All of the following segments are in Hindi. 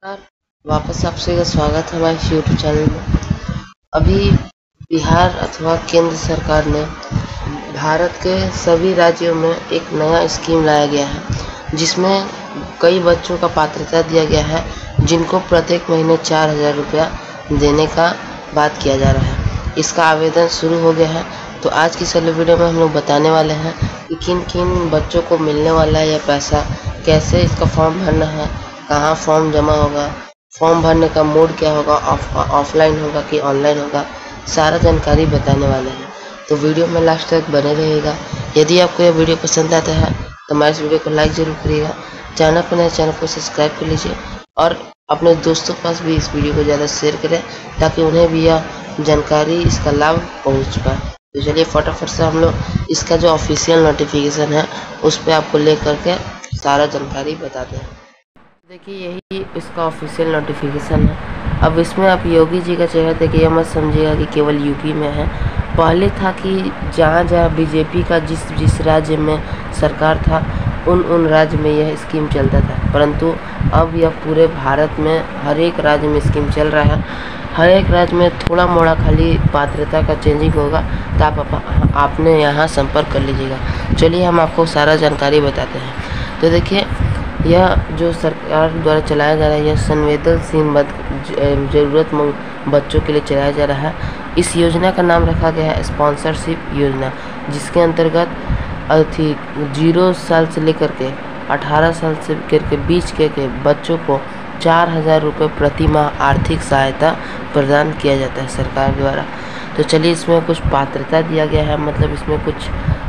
नमस्कार। वापस आपसे का स्वागत है हमारे यूट्यूब चैनल में। अभी बिहार अथवा केंद्र सरकार ने भारत के सभी राज्यों में एक नया स्कीम लाया गया है, जिसमें कई बच्चों का पात्रता दिया गया है, जिनको प्रत्येक महीने 4,000 रुपया देने का बात किया जा रहा है। इसका आवेदन शुरू हो गया है। तो आज की इस वीडियो में हम लोग बताने वाले हैं कि किन किन बच्चों को मिलने वाला है यह पैसा, कैसे इसका फॉर्म भरना है, कहाँ फॉर्म जमा होगा, फॉर्म भरने का मोड क्या होगा, ऑफलाइन होगा कि ऑनलाइन होगा, सारा जानकारी बताने वाले हैं। तो वीडियो में लास्ट तक बने रहिएगा। यदि आपको यह वीडियो पसंद आता है तो हमारे इस वीडियो को लाइक जरूर करिएगा। चैनल पर नए चैनल को सब्सक्राइब कर लीजिए और अपने दोस्तों के पास भी इस वीडियो को ज़्यादा शेयर करें, ताकि उन्हें भी यह जानकारी, इसका लाभ पहुँच पाए। तो चलिए फटाफट से हम लोग इसका जो ऑफिशियल नोटिफिकेशन है उस पर आपको ले करके सारा जानकारी बताते हैं। देखिए, यही इसका ऑफिशियल नोटिफिकेशन है। अब इसमें आप योगी जी का चेहरा देखिए, मत समझिएगा कि केवल यूपी में है। पहले था कि जहाँ जहाँ बीजेपी का जिस राज्य में सरकार था, उन राज्य में यह स्कीम चलता था, परंतु अब यह पूरे भारत में हर एक राज्य में स्कीम चल रहा है। हर एक राज्य में थोड़ा मोड़ा खाली पात्रता का चेंजिंग होगा, तो आपने यहाँ संपर्क कर लीजिएगा। चलिए हम आपको सारा जानकारी बताते हैं। तो देखिए, यह जो सरकार द्वारा चलाया जा रहा है, यह संवेदनशील ज़रूरतमंद बच्चों के लिए चलाया जा रहा है। इस योजना का नाम रखा गया है स्पॉन्सरशिप योजना, जिसके अंतर्गत 0 साल से लेकर के 18 साल से करके बीच के बच्चों को 4,000 रुपये प्रति माह आर्थिक सहायता प्रदान किया जाता है सरकार द्वारा। तो चलिए, इसमें कुछ पात्रता दिया गया है, मतलब इसमें कुछ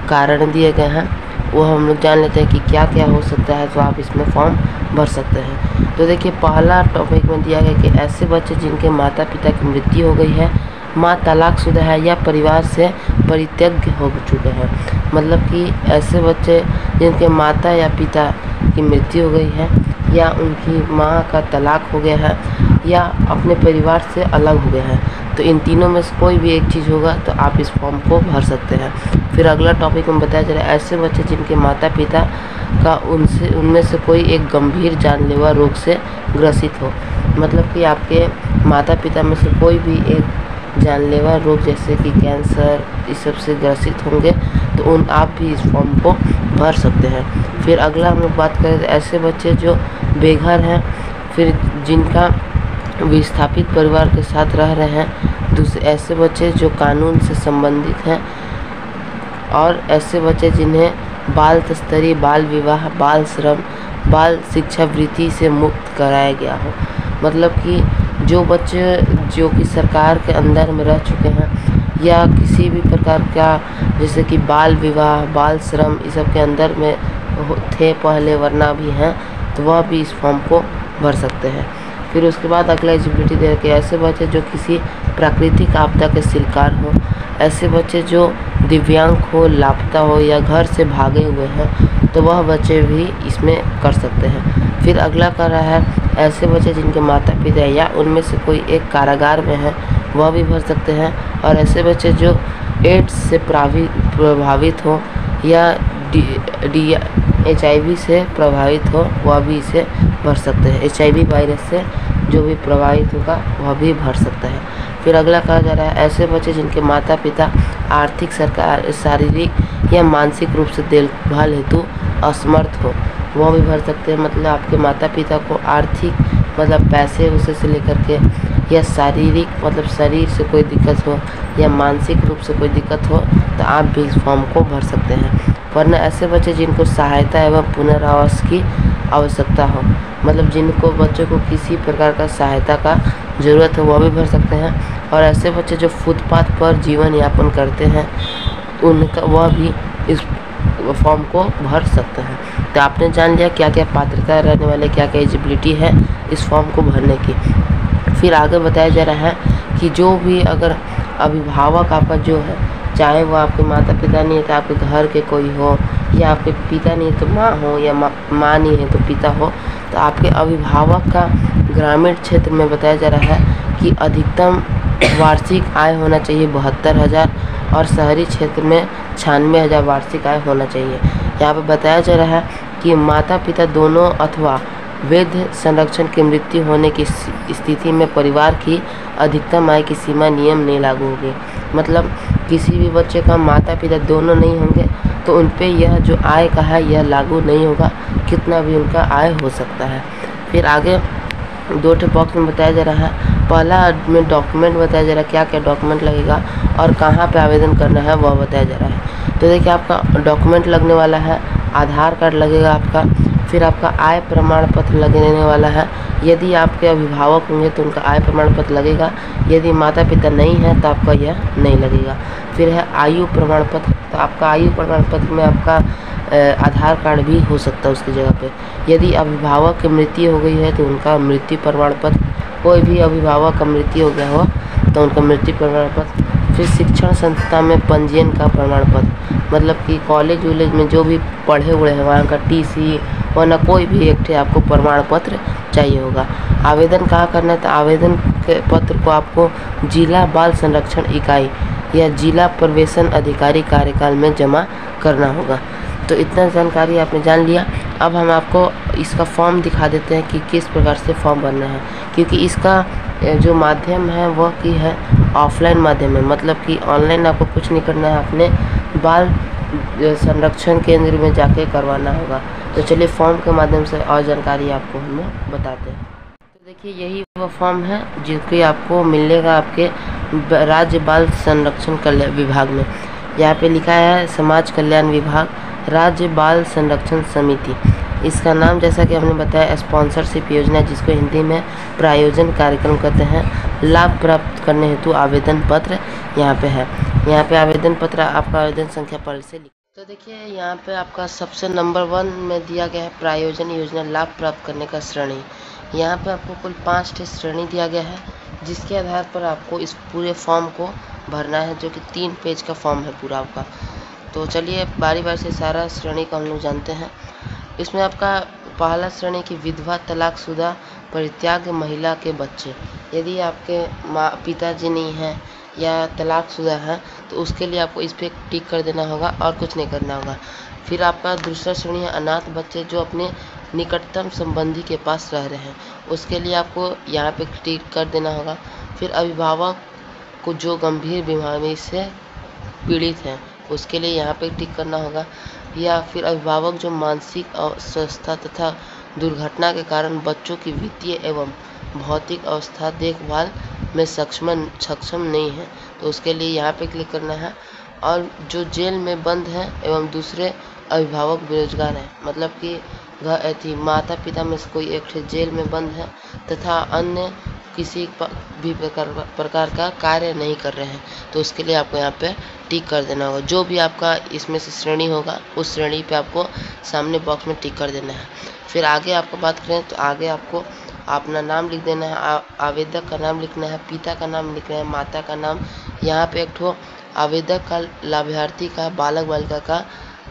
कारण दिए गए हैं, वो हम लोग जान लेते हैं कि क्या क्या हो सकता है, तो आप इसमें फॉर्म भर सकते हैं। तो देखिए, पहला टॉपिक में दिया गया कि ऐसे बच्चे जिनके माता पिता की मृत्यु हो गई है, माँ तलाकशुदा है या परिवार से परित्यज्य हो चुके हैं। मतलब कि ऐसे बच्चे जिनके माता या पिता की मृत्यु हो गई है, या उनकी माँ का तलाक हो गया है, या अपने परिवार से अलग हो गए हैं, तो इन तीनों में से कोई भी एक चीज़ होगा तो आप इस फॉर्म को भर सकते हैं। फिर अगला टॉपिक में बताया जा रहा है ऐसे बच्चे जिनके माता पिता का उनमें से कोई एक गंभीर जानलेवा रोग से ग्रसित हो। मतलब कि आपके माता पिता में से कोई भी एक जानलेवा रोग जैसे कि कैंसर, इस सब से ग्रसित होंगे, तो आप भी इस फॉर्म को भर सकते हैं। फिर अगला हम लोग बात करें ऐसे बच्चे जो बेघर हैं, फिर जिनका विस्थापित परिवार के साथ रह रहे हैं, दूसरे ऐसे बच्चे जो कानून से संबंधित हैं, और ऐसे बच्चे जिन्हें बाल तस्करी, बाल विवाह, बाल श्रम, बाल शिक्षावृत्ति से मुक्त कराया गया हो। मतलब कि जो बच्चे जो कि सरकार के अंदर में रह चुके हैं, या किसी भी प्रकार का जैसे कि बाल विवाह, बाल श्रम, इस सब के अंदर में थे पहले, वरना भी हैं, तो वह भी इस फॉर्म को भर सकते हैं। फिर उसके बाद अगला एलिजिबिलिटी दे के ऐसे बच्चे जो किसी प्राकृतिक आपदा के शिकार हो, ऐसे बच्चे जो दिव्यांग हो, लापता हो, या घर से भागे हुए हैं, तो वह बच्चे भी इसमें कर सकते हैं। फिर अगला कर रहा है ऐसे बच्चे जिनके माता पिता या उनमें से कोई एक कारागार में है, वह भी भर सकते हैं। और ऐसे बच्चे जो एड्स से प्रभावित हो, या HIV से प्रभावित हो, वह भी इसे भर सकते हैं। HIV वायरस से जो भी प्रभावित होगा वह भी भर सकता है। फिर अगला कहा जा रहा है ऐसे बच्चे जिनके माता पिता आर्थिक, शारीरिक या मानसिक रूप से देखभाल हेतु असमर्थ हो, वह भी भर सकते हैं। मतलब आपके माता पिता को आर्थिक, मतलब पैसे उसे से लेकर के, या शारीरिक मतलब शरीर से कोई दिक्कत हो, या मानसिक रूप से कोई दिक्कत हो, तो आप भी इस फॉर्म को भर सकते हैं। वरना ऐसे बच्चे जिनको सहायता एवं पुनरावास की आवश्यकता हो, मतलब जिनको बच्चों को किसी प्रकार का सहायता का ज़रूरत हो, वह भी भर सकते हैं। और ऐसे बच्चे जो फुटपाथ पर जीवन यापन करते हैं, उनका वह भी इस फॉर्म को भर सकते हैं। तो आपने जान लिया क्या क्या पात्रता रहने वाले, क्या क्या एलिजिबिलिटी है इस फॉर्म को भरने की। फिर आगे बताया जा रहा है कि जो भी अगर अभिभावक आपका जो है, चाहे वो आपके माता पिता नहीं है तो आपके घर के कोई हो, या आपके पिता नहीं है तो माँ हो, या माँ नहीं है तो पिता हो, तो आपके अभिभावक का ग्रामीण क्षेत्र में बताया जा रहा है कि अधिकतम वार्षिक आय होना चाहिए 72,000, और शहरी क्षेत्र में 96,000 वार्षिक आय होना चाहिए। यहाँ पर बताया जा रहा है कि माता पिता दोनों अथवा वैध संरक्षण की मृत्यु होने की स्थिति में परिवार की अधिकतम आय की सीमा नियम नहीं लागू होगी। मतलब किसी भी बच्चे का माता पिता दोनों नहीं होंगे तो उन पे यह जो आय का है यह लागू नहीं होगा, कितना भी उनका आय हो सकता है। फिर आगे दो ठे बॉक्स में बताया जा रहा है। पहला में डॉक्यूमेंट बताया जा रहा है, क्या क्या डॉक्यूमेंट लगेगा और कहाँ पे आवेदन करना है वह बताया जा रहा है। तो देखिए आपका डॉक्यूमेंट लगने वाला है, आधार कार्ड लगेगा आपका, फिर आपका आय प्रमाण पत्र लगने वाला है। यदि आपके अभिभावक होंगे तो उनका आय प्रमाण पत्र लगेगा, यदि माता पिता नहीं है तो आपका यह नहीं लगेगा। फिर है आयु प्रमाण पत्र, तो आपका आयु प्रमाण पत्र में आपका आधार कार्ड भी हो सकता है उसकी जगह पे। यदि अभिभावक की मृत्यु हो गई है तो उनका मृत्यु प्रमाण पत्र, कोई भी अभिभावक का मृत्यु हो गया हो तो उनका मृत्यु प्रमाण पत्र। फिर शिक्षण संस्था में पंजीयन का प्रमाण पत्र, मतलब कि कॉलेज वॉलेज में जो भी पढ़े हुए हैं वहाँ का टीसी वरना कोई भी एक ठे आपको प्रमाण पत्र चाहिए होगा। आवेदन कहाँ करना है, तो आवेदन के पत्र को आपको जिला बाल संरक्षण इकाई या जिला प्रवेशन अधिकारी कार्यकाल में जमा करना होगा। तो इतना जानकारी आपने जान लिया। अब हम आपको इसका फॉर्म दिखा देते हैं कि किस प्रकार से फॉर्म भरना है, क्योंकि इसका जो माध्यम है वह की है ऑफलाइन माध्यम है, मतलब कि ऑनलाइन आपको कुछ नहीं करना है, अपने बाल संरक्षण केंद्र में जाके करवाना होगा। तो चलिए फॉर्म के माध्यम से और जानकारी आपको हम बताते हैं। तो देखिए यही वो फॉर्म है जिसकी आपको मिलेगा आपके राज्य बाल संरक्षण कल्याण विभाग में। यहाँ पे लिखा है समाज कल्याण विभाग राज्य बाल संरक्षण समिति। इसका नाम जैसा कि हमने बताया स्पॉन्सरशिप योजना, जिसको हिंदी में प्रायोजन कार्यक्रम कहते हैं। लाभ प्राप्त करने हेतु आवेदन पत्र यहाँ पे है। यहाँ पे आवेदन पत्र आपका आवेदन संख्या पर से तो देखिए यहाँ पे आपका सबसे नंबर 1 में दिया गया है प्रायोजन योजना लाभ प्राप्त करने का श्रेणी। यहाँ पे आपको कुल 5 ठे श्रेणी दिया गया है, जिसके आधार पर आपको इस पूरे फॉर्म को भरना है, जो कि 3 पेज का फॉर्म है पूरा आपका। तो चलिए बारी बारी से सारा श्रेणी को हम लोग जानते हैं। इसमें आपका पहला श्रेणी की विधवा तलाकशुदा परित्याग महिला के बच्चे, यदि आपके पिताजी नहीं हैं या तलाकशुदा है तो उसके लिए आपको इस पर टिक कर देना होगा और कुछ नहीं करना होगा। फिर आपका दूसरा श्रेणी है अनाथ बच्चे जो अपने निकटतम संबंधी के पास रह रहे हैं, उसके लिए आपको यहाँ पे टिक कर देना होगा। फिर अभिभावक को जो गंभीर बीमारी से पीड़ित हैं उसके लिए यहाँ पे टिक करना होगा। या फिर अभिभावक जो मानसिक अस्वस्थता तथा दुर्घटना के कारण बच्चों की वित्तीय एवं भौतिक अवस्था देखभाल में सक्षम नहीं है तो उसके लिए यहाँ पे क्लिक करना है। और जो जेल में बंद हैं एवं दूसरे अभिभावक बेरोजगार हैं, मतलब कि माता पिता में से कोई एक जेल में बंद है तथा अन्य किसी भी प्रकार का कार्य नहीं कर रहे हैं तो उसके लिए आपको यहाँ पे टिक कर देना होगा। जो भी आपका इसमें से श्रेणी होगा उस श्रेणी पे आपको सामने बॉक्स में टिक कर देना है। फिर आगे आपको बात करें तो आगे आपको अपना नाम लिख देना है, आवेदक का नाम लिखना है, पिता का नाम लिखना है, माता का नाम। यहाँ पे एक ठो आवेदक का लाभार्थी का बालक बालिका का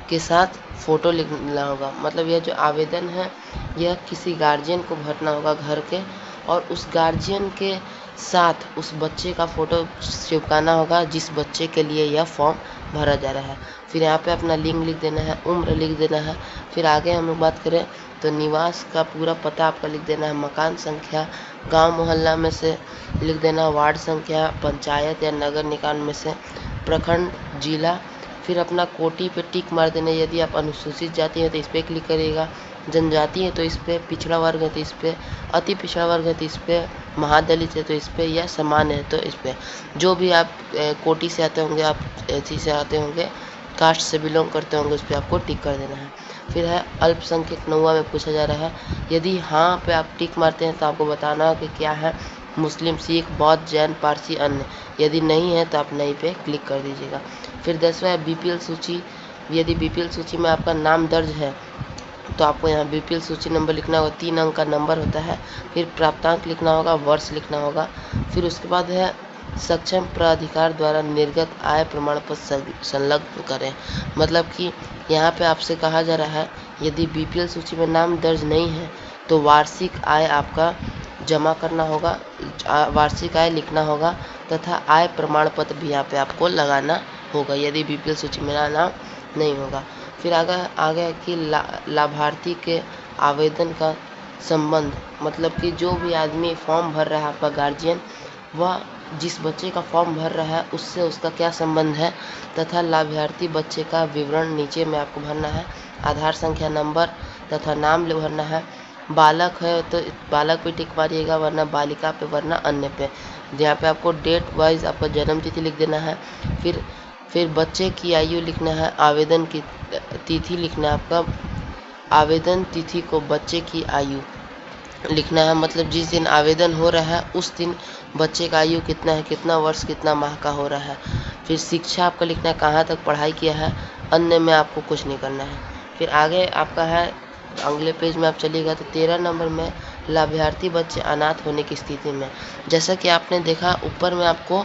के साथ फ़ोटो लिखना होगा। मतलब यह जो आवेदन है यह किसी गार्जियन को भरना होगा घर के, और उस गार्जियन के साथ उस बच्चे का फ़ोटो चिपकाना होगा जिस बच्चे के लिए यह फॉर्म भरा जा रहा है। फिर यहाँ पे अपना लिंग लिख देना है, उम्र लिख देना है। फिर आगे हम लोग बात करें तो निवास का पूरा पता आपका लिख देना है, मकान संख्या, गांव मोहल्ला में से लिख देना, वार्ड संख्या, पंचायत या नगर निकाय में से, प्रखंड, जिला। फिर अपना कोटि पे टिक मार देना, यदि आप अनुसूचित जाति है तो इस पर क्लिक करिएगा, जनजाति है तो इस पर, पिछड़ा वर्ग है तो इस पर, अति पिछड़ा वर्ग है तो इस पर, महादलित है तो इस पर, या समान है तो इस पर। जो भी आप कोटि से आते होंगे, आप एसी से आते होंगे, कास्ट से बिलोंग करते होंगे, उस पर आपको टिक कर देना है। फिर है अल्पसंख्यक नौवा में पूछा जा रहा है, यदि हाँ पे आप टिक मारते हैं तो आपको बताना है कि क्या है, मुस्लिम, सिख, बौद्ध, जैन, पारसी, अन्य। यदि नहीं है तो आप नहीं पे क्लिक कर दीजिएगा। फिर 10वां है बीपीएल सूची, यदि बीपीएल सूची में आपका नाम दर्ज है तो आपको यहाँ बीपीएल सूची नंबर लिखना होगा, 3 अंक का नंबर होता है। फिर प्राप्तांक लिखना होगा, वर्ष लिखना होगा। फिर उसके बाद है सक्षम प्राधिकार द्वारा निर्गत आय प्रमाण पत्र संलग्न करें। मतलब कि यहाँ पे आपसे कहा जा रहा है यदि बीपीएल सूची में नाम दर्ज नहीं है तो वार्षिक आय आपका जमा करना होगा, वार्षिक आय लिखना होगा तथा आय प्रमाण पत्र भी यहाँ पे आपको लगाना होगा यदि बीपीएल सूची में नाम नहीं होगा। फिर आगे कि लाभार्थी के आवेदन का संबंध, मतलब कि जो भी आदमी फॉर्म भर रहा है आपका गार्जियन, वह जिस बच्चे का फॉर्म भर रहा है उससे उसका क्या संबंध है, तथा लाभार्थी बच्चे का विवरण नीचे में आपको भरना है। आधार संख्या, नंबर तथा नाम भरना है। बालक है तो बालक पे टिक मारिएगा, वरना बालिका पे, वरना अन्य पे। यहाँ पे आपको डेट वाइज आपका जन्म तिथि लिख देना है। फिर बच्चे की आयु लिखना है। आवेदन की तिथि लिखना है आपका। आवेदन तिथि को बच्चे की आयु लिखना है, मतलब जिस दिन आवेदन हो रहा है उस दिन बच्चे का आयु कितना है, कितना वर्ष कितना माह का हो रहा है। फिर शिक्षा आपका लिखना है, कहाँ तक पढ़ाई किया है। अन्य में आपको कुछ नहीं करना है। फिर आगे आपका है, अगले पेज में आप चलिएगा तो 13 नंबर में लाभार्थी बच्चे अनाथ होने की स्थिति में। जैसा कि आपने देखा ऊपर में आपको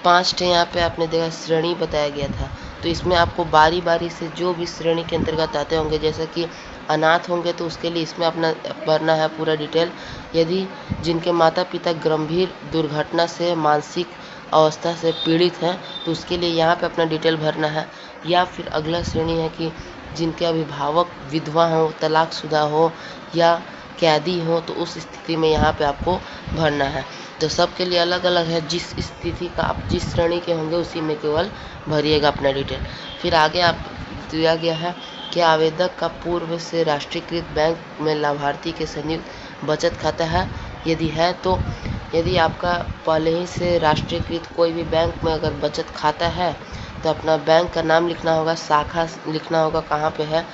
5 यहाँ पे आपने देखा श्रेणी बताया गया था, तो इसमें आपको बारी बारी से जो भी श्रेणी के अंतर्गत आते होंगे, जैसे कि अनाथ होंगे तो उसके लिए इसमें अपना भरना है पूरा डिटेल। यदि जिनके माता पिता गंभीर दुर्घटना से मानसिक अवस्था से पीड़ित हैं तो उसके लिए यहाँ पे अपना डिटेल भरना है। या फिर अगला श्रेणी है कि जिनके अभिभावक विधवा हो, तलाकशुदा हो या कैदी हो, तो उस स्थिति में यहाँ पे आपको भरना है। तो सबके लिए अलग अलग है, जिस स्थिति का आप जिस श्रेणी के होंगे उसी में केवल भरिएगा अपना डिटेल। फिर आगे आप दिया गया है कि आवेदक का पूर्व से राष्ट्रीयकृत बैंक में लाभार्थी के संयुक्त बचत खाता है। यदि है तो यदि आपका पहले ही से राष्ट्रीयकृत कोई भी बैंक में अगर बचत खाता है तो अपना बैंक का नाम लिखना होगा, शाखा लिखना होगा कहाँ पे है,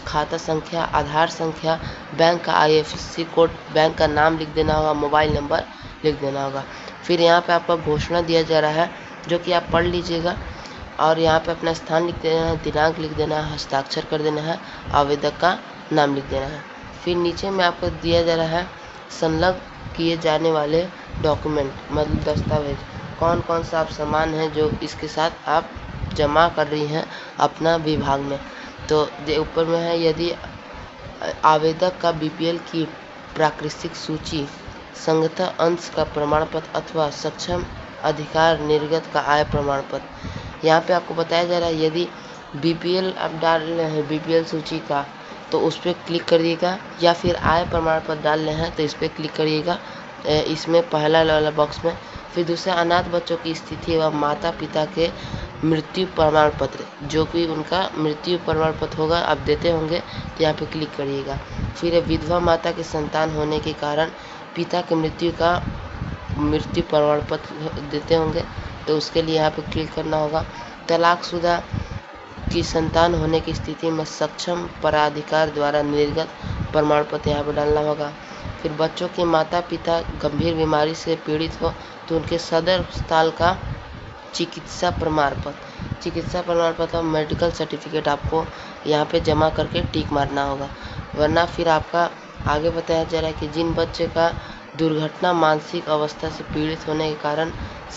खाता संख्या, आधार संख्या, बैंक का IFSC कोड, बैंक का नाम लिख देना होगा, मोबाइल नंबर लिख देना होगा। फिर यहाँ पे आपका घोषणा दिया जा रहा है जो कि आप पढ़ लीजिएगा, और यहाँ पे अपना स्थान लिख देना है, दिनांक लिख देना है, हस्ताक्षर कर देना है, आवेदक का नाम लिख देना है। फिर नीचे में आपको दिया जा रहा है संलग्न किए जाने वाले डॉक्यूमेंट, मतलब दस्तावेज, कौन कौन सा आप सामान है जो इसके साथ आप जमा कर रही हैं अपना विभाग में। तो ऊपर में है, यदि आवेदक का BPL की प्राकृतिक सूची, संगठन अंश का प्रमाण पत्र अथवा सक्षम अधिकार निर्गत का आय प्रमाण पत्र। यहाँ पे आपको बताया जा रहा है यदि BPL आप डाल रहे हैं BPL सूची का तो उस पर क्लिक करिएगा, या फिर आय प्रमाण पत्र डाल रहे हैं तो इस पर क्लिक करिएगा, इसमें पहला वाला बॉक्स में। फिर दूसरा अनाथ बच्चों की स्थिति एवं माता पिता के मृत्यु प्रमाण पत्र, जो कि उनका मृत्यु प्रमाण पत्र होगा आप देते होंगे तो यहाँ पे क्लिक करिएगा। फिर विधवा माता के संतान होने के कारण पिता के मृत्यु प्रमाण पत्र देते होंगे तो उसके लिए यहाँ पे क्लिक करना होगा। तलाकशुदा की संतान होने की स्थिति में सक्षम पराधिकार द्वारा निर्गत प्रमाण पत्र यहाँ पर डालना होगा। फिर बच्चों के माता पिता गंभीर बीमारी से पीड़ित हो तो उनके सदर अस्पताल का चिकित्सा प्रमाण पत्र मेडिकल सर्टिफिकेट आपको यहाँ पे जमा करके टिक मारना होगा। वरना फिर आपका आगे बताया जा रहा है कि जिन बच्चे का दुर्घटना मानसिक अवस्था से पीड़ित होने के कारण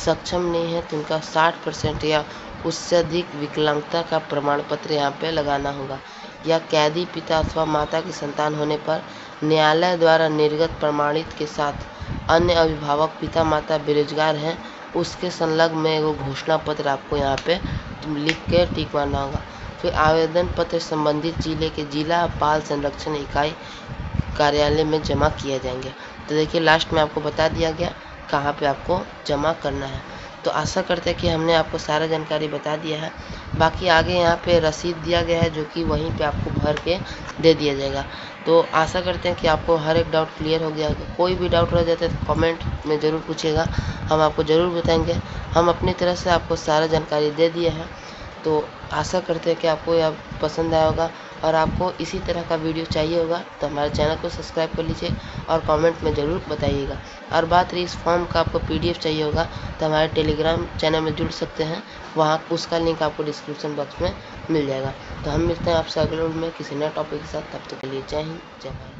सक्षम नहीं है तो उनका 60% या उससे अधिक विकलांगता का प्रमाण पत्र यहाँ पे लगाना होगा। या कैदी पिता अथवा माता की संतान होने पर न्यायालय द्वारा निर्गत प्रमाणित के साथ अन्य अभिभावक पिता माता बेरोजगार हैं उसके संलग्न में एगो घोषणा पत्र आपको यहाँ पे लिख के टिक मारना होगा। फिर आवेदन पत्र संबंधित जिले के जिला बाल संरक्षण इकाई कार्यालय में जमा किए जाएंगे। तो देखिए लास्ट में आपको बता दिया गया कहाँ पे आपको जमा करना है। तो आशा करते हैं कि हमने आपको सारा जानकारी बता दिया है। बाकी आगे यहाँ पे रसीद दिया गया है जो कि वहीं पे आपको भर के दे दिया जाएगा। तो आशा करते हैं कि आपको हर एक डाउट क्लियर हो गया होगा। कोई भी डाउट रह जाता है तो कमेंट में ज़रूर पूछिएगा, हम आपको ज़रूर बताएंगे। हम अपनी तरफ से आपको सारा जानकारी दे दिए हैं। तो आशा करते हैं कि आपको यह पसंद आया होगा, और आपको इसी तरह का वीडियो चाहिए होगा तो हमारे चैनल को सब्सक्राइब कर लीजिए और कमेंट में ज़रूर बताइएगा। और बात रही इस फॉर्म का आपको PDF चाहिए होगा तो हमारे टेलीग्राम चैनल में जुड़ सकते हैं, वहाँ उसका लिंक आपको डिस्क्रिप्शन बॉक्स में मिल जाएगा। तो हम मिलते हैं आपसे अगले वीडियो में किसी नए टॉपिक के साथ। तब तक के लिए जय हिंद, जय भारत।